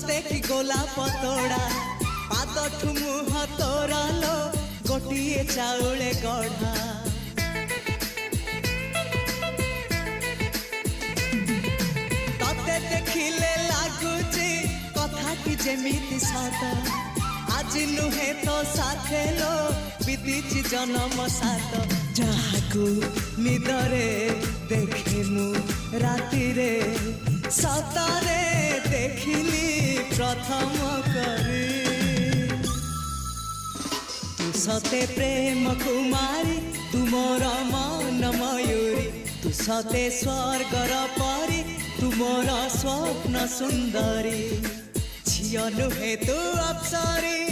सते कि गोलाप तोड़ा पाद मुह तोरा लो गोटिए चाउले गढ़ा तते देखिले लागुची कथा कि जेमिति सत आज नुहे तो साथे लो बीतीची जन्म सात जहाकू निदरे देखे मु राति रे सतरे देखिली प्रथम करी तू सते प्रेम कुमारी तुमर मन मयूरी तू सते स्वर्गर परी तुमर स्वप्न सुंदरी झियो नुहे तू अप्सरी।